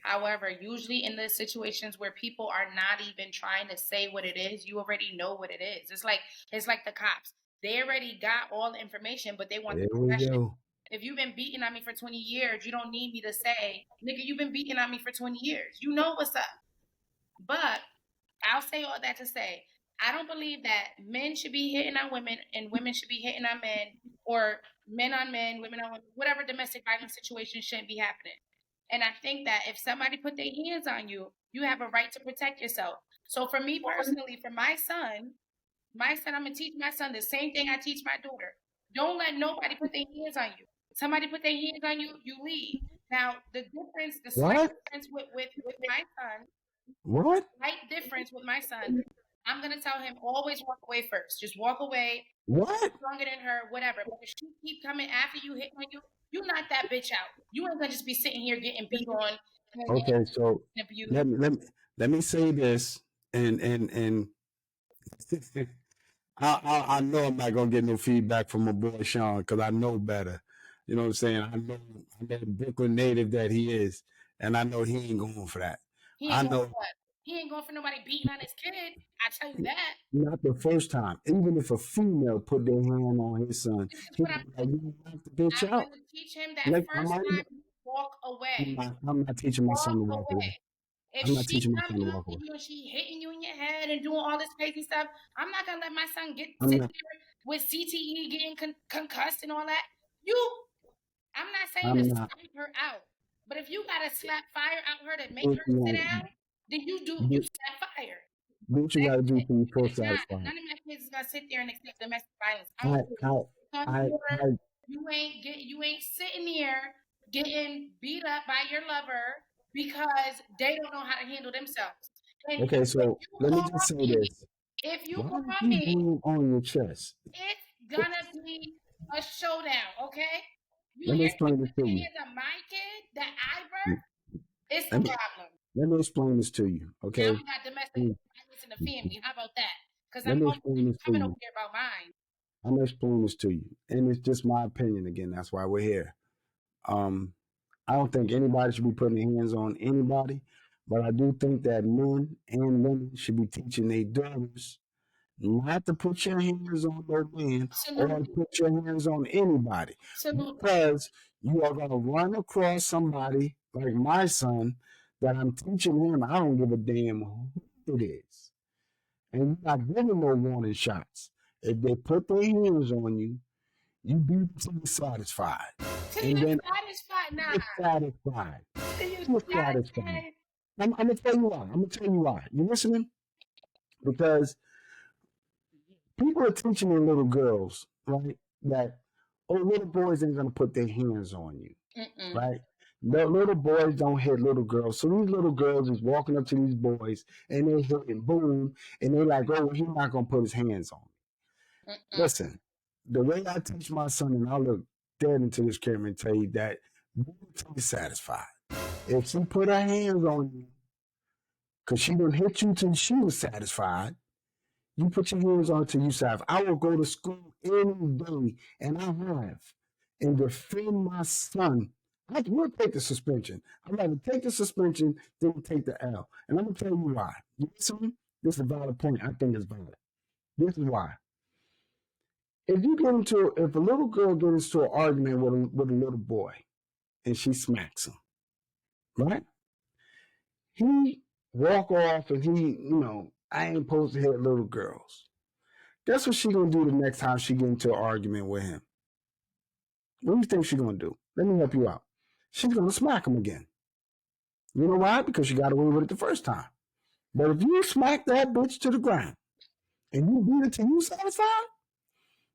However, usually in the situations where people are not even trying to say what it is, you already know what it is. It's like the cops. They already got all the information, but they want the There we confession. go. If you've been beating on me for 20 years, you don't need me to say, "Nigga, you've been beating on me for 20 years." You know what's up. But I'll say all that to say, I don't believe that men should be hitting on women and women should be hitting on men, or men on men, women on women, whatever domestic violence situation shouldn't be happening. And I think that if somebody put their hands on you, you have a right to protect yourself. So for me personally, for my son, I'm gonna teach my son the same thing I teach my daughter. Don't let nobody put their hands on you. Somebody put their hands on you, you leave. Now the slight What? difference with my son, What? slight difference with my son, I'm gonna tell him always walk away first. Just walk away. What? Stronger than her, whatever. But if she keep coming after you, hitting on you, you knock that bitch out. You ain't gonna just be sitting here getting beat on and Okay, so abused. let me say this, and I know I'm not gonna get no feedback from my boy Sean because I know better. You know what I'm saying? I know the Brooklyn native that he is. and I know he ain't going for that. He I ain't going for know what? He ain't going for nobody beating on his kid. I tell you that. not the first time. Even if a female put their hand on his son, This is he what would I'm be like, doing. "You knock the bitch I'm out." gonna teach him that Like first time you walk away. I'm not teaching my son Walk to walk away. away. If I'm not she teaching my comes son to walk after away. you and she hitting you in your head and doing all this crazy stuff, I'm not gonna let my son get I'm sit not. there with CTE getting concussed and all that. You, I'm not saying to I'm not. stomp her out, but if you gotta slap fire out her to make Do what her you sit want. down, then you Do, slap fire. do what you got That's to do it. till you feel It's not. satisfied. None of my kids is gonna sit there and accept domestic violence. I I, don't care. I, Son, I, daughter, I. you ain't sitting here getting beat up by your lover because they don't know how to handle themselves. And Okay, if so you let me call just say me, this: if you why call do you me, bring on your chest? it's gonna be a showdown. Okay? You Let me here to explain this put to your you. hands on my kid that I birthed? It's a Let me, problem. let me explain this to you. Now Okay. we got domestic Mm. violence in the family. How about that? Because Let I'm me explain this to coming over you. here about mine. I'm gonna explain this to you, and it's just my opinion. Again, that's why we're here. Um, I don't think anybody should be putting their hands on anybody, but I do think that men and women should be teaching their daughters not to put your hands on no man or to Absolutely. put your hands on anybody, Absolutely. because you are going to run across somebody like my son that I'm teaching him. I don't give a damn who it is, and you're not giving no warning shots. If they put their hands on you, you beat them till you're satisfied, Till and you're then satisfied. Nah. you're satisfied. Till you're You're satisfied. satisfied. I'm gonna tell you why. I'm gonna tell you why. You listening? Because people are teaching their little girls, right, that oh, little boys ain't gonna put their hands on you, Mm-mm. right? The little boys don't hit little girls. So these little girls is walking up to these boys and they're hitting boom, and they're like, oh, he's not gonna put his hands on me. Mm-mm. Listen, the way I teach my son, and I'll look dead into this camera and tell you that you until you're satisfied. If she put her hands on you, because she didn't hit you till she was satisfied, you put your hands on till you satisfied. I will go to school any day, and I have, and defend my son. I will take the suspension. I'd rather take the suspension than take the L. And I'm going to tell you why. You listen? This is a valid point. I think it's valid. This is why. If a little girl gets into an argument with a little boy and she smacks him, right? He walk off and I ain't supposed to hit little girls. Guess what she gonna do the next time she get into an argument with him? What do you think she gonna do? Let me help you out. She's gonna smack him again. You know why? Because she got away with it the first time. But if you smack that bitch to the ground and you beat it till you satisfied,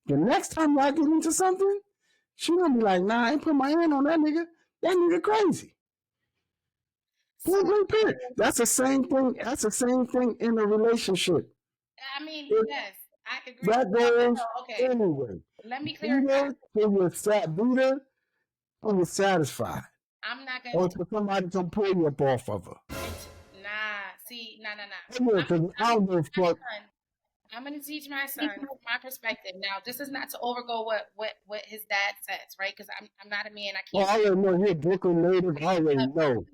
the next time y'all get into something, she gonna be like, nah, I ain't put my hand on that nigga. That nigga crazy. So, Point blank period. That's the same thing. That's the same thing in a relationship. I mean, It, yes, I agree. that No, no, goes no. Okay. anyway. Let me Beat clarify. her till you're beat her till you're satisfied. I'm not going Or to till somebody come pull you up off of her. nah. See, nah, nah, nah. Yeah, because I'm I gonna don't give teach a my fuck. son. I'm gonna teach my son from my perspective. Now, this is not to overgo what his dad says, right? Because I'm not a man. I Well, can't. I already know you're a Brooklyn native. I already But know.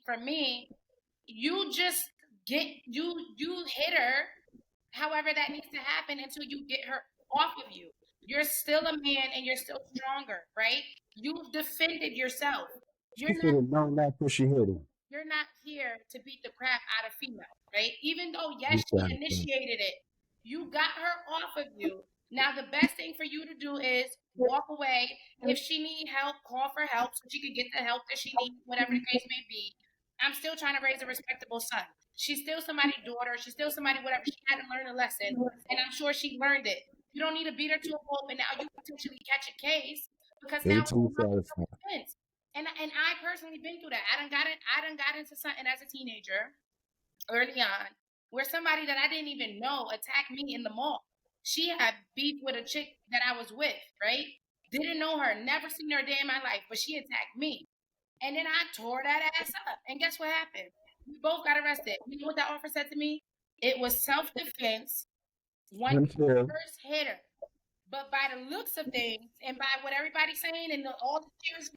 for me, you just you hit her however that needs to happen until you get her off of you. You're still a man and you're still stronger, right? You've defended yourself. She You're should not have known that before she hit him. you're not here to beat the crap out of females, right? Even though You yes, she satisfied. initiated it, you got her off of you. Now the best thing for you to do is walk away. If she need help, call for help so she can get the help that she needs, whatever the case may be. I'm still trying to raise a respectable son. She's still somebody's daughter. She's still somebody, whatever. She had to learn a lesson, and I'm sure she learned it. You don't need to beat her to a pulp, and now you potentially catch a case because Hit now it it's till you about satisfied. self-defense. And I personally been through that. I done got into something as a teenager early on where somebody that I didn't even know attacked me in the mall. She had beef with a chick that I was with, right? Didn't know her, never seen her a day in my life, but she attacked me. And then I tore that ass up. And guess what happened? We both got arrested. You know what that officer said to me? It was self defense once you Until first hit her. But by the looks of things and by what everybody's saying and all the cheers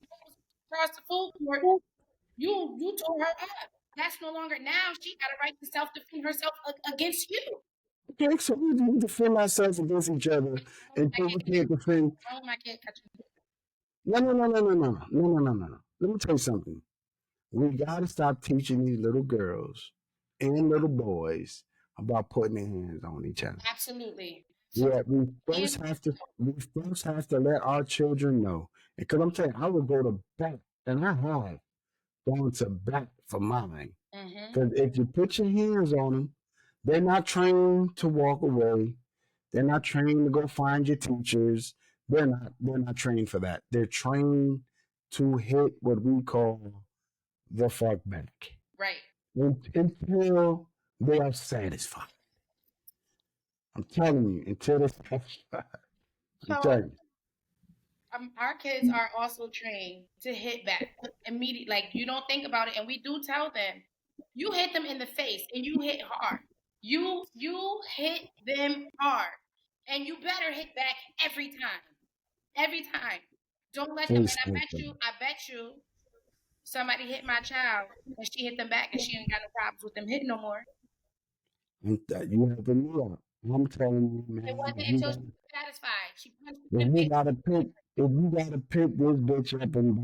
across the food court, You tore her up. That's no longer now. She got a right to self defend herself against you. Okay, so we need to defend ourselves against each other Oh, and my we kid, can't defend. oh, my kid, catch me. No, no, no, no, no, no, no, no, no, no, no. Let me tell you something. We got to stop teaching these little girls and little boys about putting their hands on each other. Absolutely. Absolutely. Yeah, we And first have to. We first have to let our children know. Because I'm telling you, I would go to bat, and I have gone to bat for mine. mm-hmm. Because if you put your hands on them, they're not trained to walk away. They're not trained to go find your teachers. They're not trained for that. They're trained to hit what we call the fuck back Right. until they are satisfied. I'm telling you, until they're satisfied. I'm So telling our kids are also trained to hit back immediately. Like you don't think about it, and we do tell them, you hit them in the face, and you hit hard. You hit them hard, and you better hit back every time. Every time. Don't let you. them. They And I bet you, somebody hit my child, and she hit them back, and she ain't got no problems with them hitting no more. You helping me out. I'm telling you, It man, wasn't until she was satisfied. She punched me if in the you face. gotta pick, if you gotta pick this bitch up and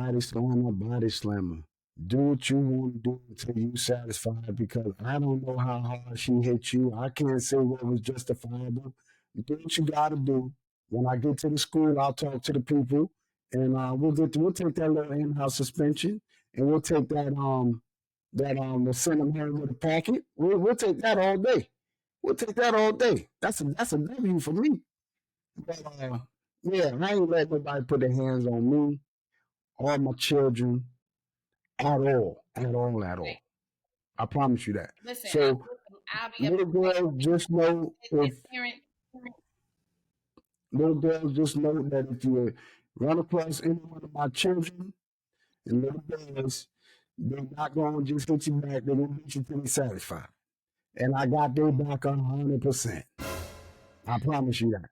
body slammer. Do what you want to do until you satisfied because I don't know how hard she hit you. I can't say what was justifiable. Do what you gotta do. When I get to the school, I'll talk to the people and we'll take that little in-house suspension and we'll take we'll send them home with a packet. We'll take that all day. We'll take that all day. That's a W for me. But yeah, I ain't letting nobody put their hands on me or my children at all, at all, at all. I promise you that. Listen, So I'll be little like, girls, just know and if parent. little girls just know that if you run across any one of my children and little boys, they're not going to just hit you back. They're going to hit you till they're satisfied. And I got their back 100%. I promise you that.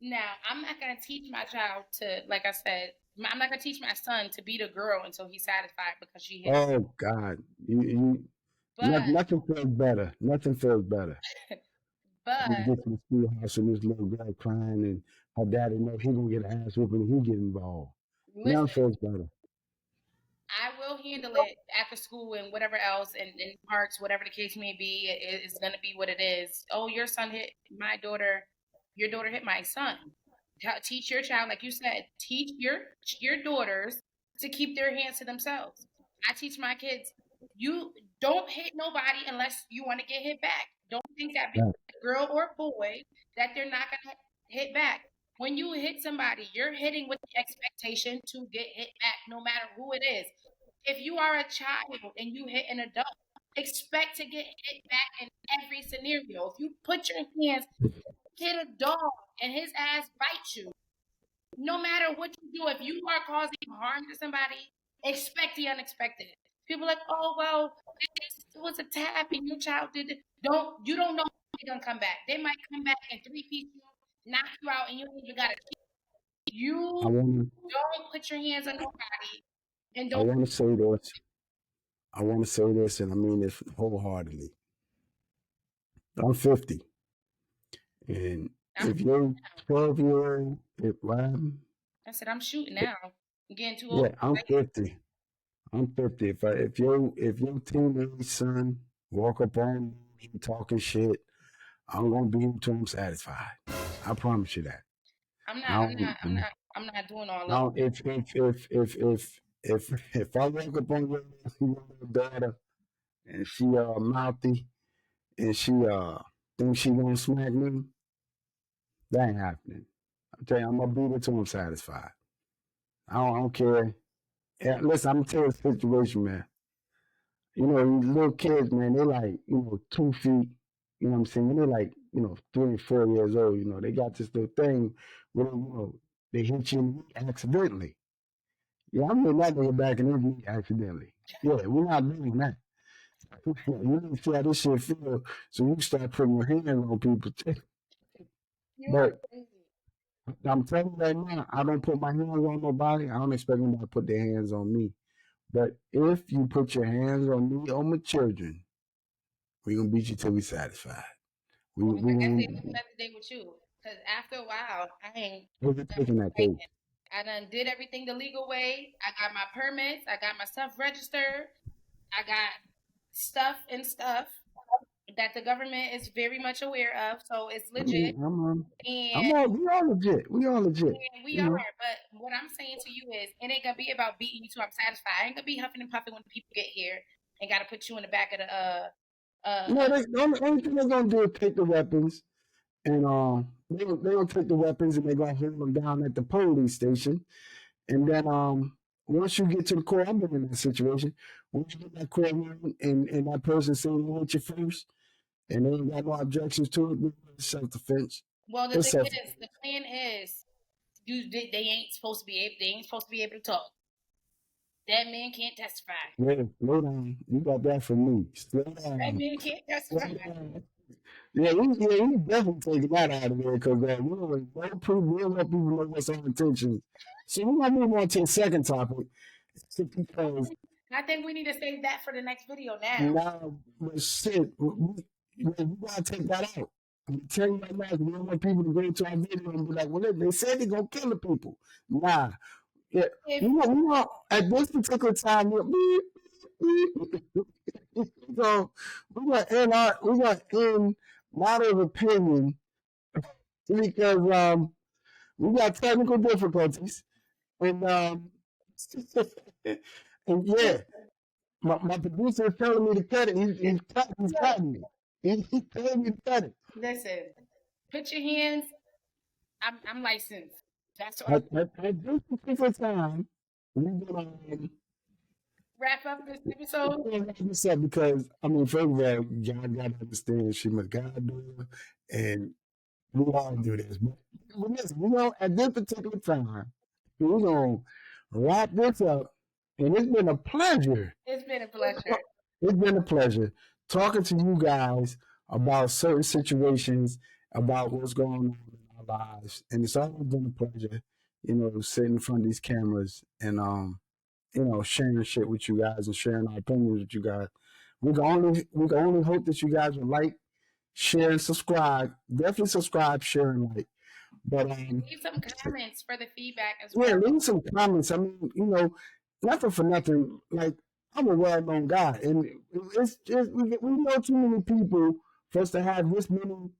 Now, I'm not gonna teach my child to, like I said, I'm not gonna teach my son to beat a girl until he's satisfied because she hit him. Oh God, But, nothing feels better. Nothing feels better. but We get to the schoolhouse and this little girl crying and her daddy know he gonna get an ass whooping and he get involved. Nothing listen, feels better. I will handle it after school and whatever else, and in parks, whatever the case may be. It's gonna be what it is. Oh, your son hit my daughter. Your daughter hit my son. Teach your child, like you said, teach your daughters to keep their hands to themselves. I teach my kids, you don't hit nobody unless you want to get hit back. Don't think that Yeah. because a girl or boy that they're not gonna hit back. When you hit somebody, you're hitting with the expectation to get hit back, no matter who it is. If you are a child and you hit an adult, expect to get hit back in every scenario. If you put your hands, hit a dog and his ass bites you, no matter what you do, if you are causing harm to somebody, expect the unexpected. People are like, oh well, it was a tap and your child did it. You don't know if they're gonna come back. They might come back and three-piece you, knock you out, and you ain't even got it. I You wanna don't put your hands on nobody and I don't. wanna say this. I wanna say this and I mean this wholeheartedly. I'm 50. And I'm if you're 12-year old, if I'm I said I'm shooting now. I'm getting too old. yeah, I'm 50. I'm 50. If your teenage son walk up on me talking shit, I'm gonna be until I'm satisfied. I promise you that. I'm I not. I'm not. I'm don't not. I'm not doing all of now if I walk up on your daughter and she mouthy and she thinks she gonna smack me, that ain't happening. I'm telling you, I'm gonna beat it till I'm satisfied. I don't care. Yeah, listen, I'm gonna tell you the situation, man. You know, these little kids, man, they like, 2 feet, you know what I'm saying? When they're like, 3 and 4 years old, they got this little thing where, they hit you in the knee accidentally. Yeah, I'm hitting that nigga back in his knee accidentally. Yeah, we're not doing that. You need to see how this shit feel so you start putting your hands on people. you are But crazy. I'm telling you right now, I don't put my hands on nobody. I don't expect nobody to put their hands on me. But if you put your hands on me or my children, we gonna beat you till we satisfied. Well, We I guess they gonna live another day with you. Because after a while, I ain't we're done taking that case. fighting. I done did everything the legal way. I got my permits. I got my stuff registered. I got stuff that the government is very much aware of. So it's I mean, legit. And, we all legit. We all legit. and we You are. know. But what I'm saying to you is, it ain't going to be about beating you till I'm satisfied. I ain't going to be huffing and puffing when the people get here and got to put you in the back of the No, the only thing they're gonna do is take the weapons and they gonna take the weapons and they're gonna hold them down at the police station. And then once you get to the court, I've been in that situation. Once you get that courtroom and that person saying they hit you first and they ain't got no objections to it, it's self defense. well, the It's thing self is, the plan is, they ain't supposed to be able. They ain't supposed to be able to talk. That man can't testify. Wait, slow down. You got that from me. Slow That down. man can't Slow testify. down. We definitely taking that out of there because we don't prove, we don't let people know what's our intentions. So we're gonna move on to the second topic. Because I think we need to save that for the next video now. now, but shit, we gotta take that out. I'm telling you right now, 'cause we don't want people to go to our video and be like, well, they said they're gonna kill the people. Nah. Yeah, If we want at this particular time, so we're gonna end Modern Opinion because we got technical difficulties and and yeah, my producer is telling me to cut it. He's cutting me. He's telling me to cut it. listen, put your hands. I'm licensed. That's what I'm At this particular time, we're gonna wrap up this episode. wrap this up because I mean, first of all, y'all gotta understand she must God do it, and we all do this. But listen, at this particular time, we're gonna wrap this up, and it's been a pleasure. It's been a pleasure. It's been a pleasure talking to you guys about certain situations, about what's going on in our lives, and it's always been a pleasure, sitting in front of these cameras and sharing shit with you guys and sharing our opinions with you guys. We can only hope that you guys will like, share, and subscribe. Definitely subscribe, share, and like. But Leave some comments for the feedback as yeah, well. leave some comments. I mean, nothing for nothing. Like I'm a well-known guy, and it's just we know too many people for us to have this little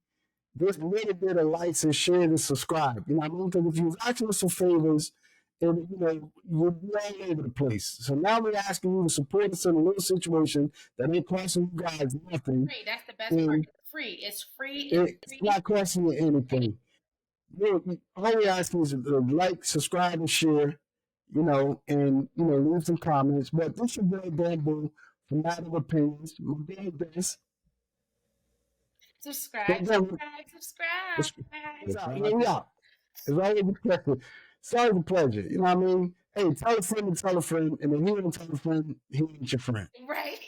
bit of likes and share and subscribe. You know what I mean? Because if you was asking us for favors, and you'd be all over the place. So now we're asking you to support us in a little situation that ain't costing you guys nothing, Free. That's the best part. and It's free. It's free. It's it's free. not costing you anything. All we ask is to like, subscribe, and share, and leave some comments. But this is very bamboo from Matter of Opinions. My bad, this. Subscribe, subscribe, subscribe. Yeah, we out. It's always a pleasure. It's always a pleasure. You know what I mean? Hey, tell a friend and tell a friend, and if he ain't tell a friend, he ain't your friend. Right.